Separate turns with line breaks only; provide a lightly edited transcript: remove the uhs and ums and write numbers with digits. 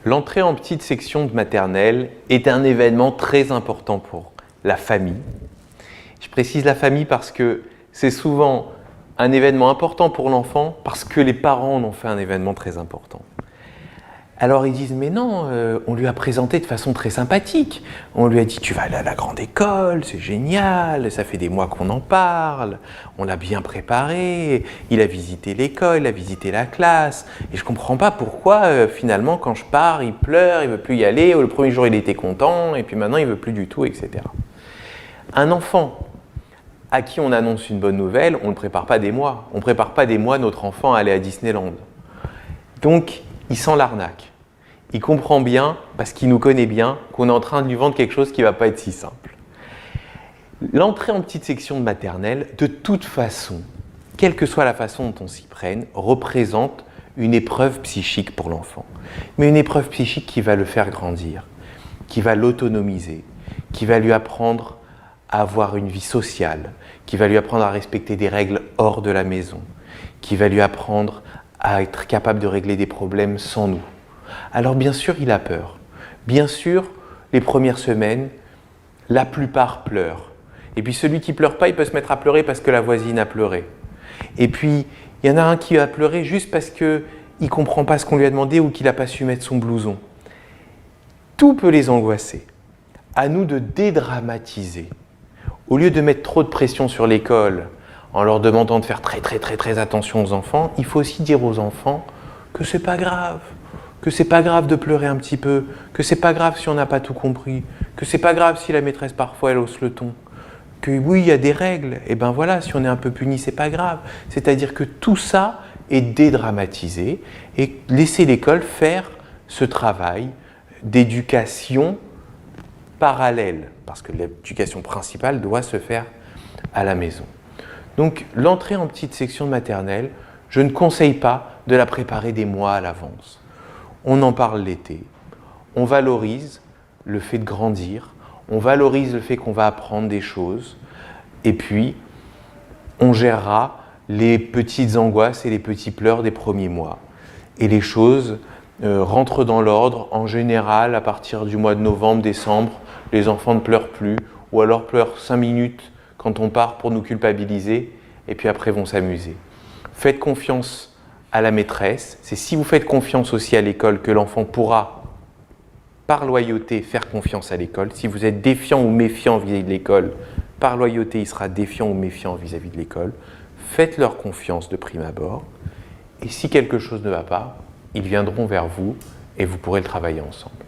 L'entrée en petite section de maternelle est un événement très important pour la famille. Je précise la famille parce que c'est souvent un événement important pour l'enfant parce que les parents en ont fait un événement très important. Alors ils disent mais non, on lui a présenté de façon très sympathique. On lui a dit tu vas aller à la grande école, c'est génial, ça fait des mois qu'on en parle, on l'a bien préparé, il a visité l'école, il a visité la classe. Et je ne comprends pas pourquoi finalement quand je pars il pleure, il ne veut plus y aller, ou le premier jour il était content et puis maintenant il ne veut plus du tout, etc. Un enfant à qui on annonce une bonne nouvelle, on ne le prépare pas des mois. On ne prépare pas des mois notre enfant à aller à Disneyland. Donc il sent l'arnaque. Il comprend bien, parce qu'il nous connaît bien, qu'on est en train de lui vendre quelque chose qui ne va pas être si simple. L'entrée en petite section de maternelle, de toute façon, quelle que soit la façon dont on s'y prenne, représente une épreuve psychique pour l'enfant. Mais une épreuve psychique qui va le faire grandir, qui va l'autonomiser, qui va lui apprendre à avoir une vie sociale, qui va lui apprendre à respecter des règles hors de la maison, qui va lui apprendre à être capable de régler des problèmes sans nous. Alors bien sûr, il a peur. Bien sûr, les premières semaines, la plupart pleurent. Et puis celui qui ne pleure pas, il peut se mettre à pleurer parce que la voisine a pleuré. Et puis, il y en a un qui va pleurer juste parce qu'il ne comprend pas ce qu'on lui a demandé ou qu'il n'a pas su mettre son blouson. Tout peut les angoisser. À nous de dédramatiser. Au lieu de mettre trop de pression sur l'école en leur demandant de faire très attention aux enfants, il faut aussi dire aux enfants que ce n'est pas grave. Que c'est pas grave de pleurer un petit peu, que c'est pas grave si on n'a pas tout compris, que c'est pas grave si la maîtresse parfois elle hausse le ton, que oui il y a des règles, et ben voilà, si on est un peu puni c'est pas grave. C'est-à-dire que tout ça est dédramatisé et laisser l'école faire ce travail d'éducation parallèle, parce que l'éducation principale doit se faire à la maison. Donc l'entrée en petite section de maternelle, je ne conseille pas de la préparer des mois à l'avance. On en parle l'été, on valorise le fait de grandir, on valorise le fait qu'on va apprendre des choses, et puis on gérera les petites angoisses et les petits pleurs des premiers mois. Et les choses rentrent dans l'ordre, en général, à partir du mois de novembre, décembre, les enfants ne pleurent plus, ou alors pleurent 5 minutes quand on part pour nous culpabiliser, et puis après vont s'amuser. Faites confiance à la maîtresse, c'est si vous faites confiance aussi à l'école que l'enfant pourra, par loyauté, faire confiance à l'école. Si vous êtes défiant ou méfiant vis-à-vis de l'école, par loyauté, il sera défiant ou méfiant vis-à-vis de l'école. Faites-leur confiance de prime abord. Et si quelque chose ne va pas, ils viendront vers vous et vous pourrez le travailler ensemble.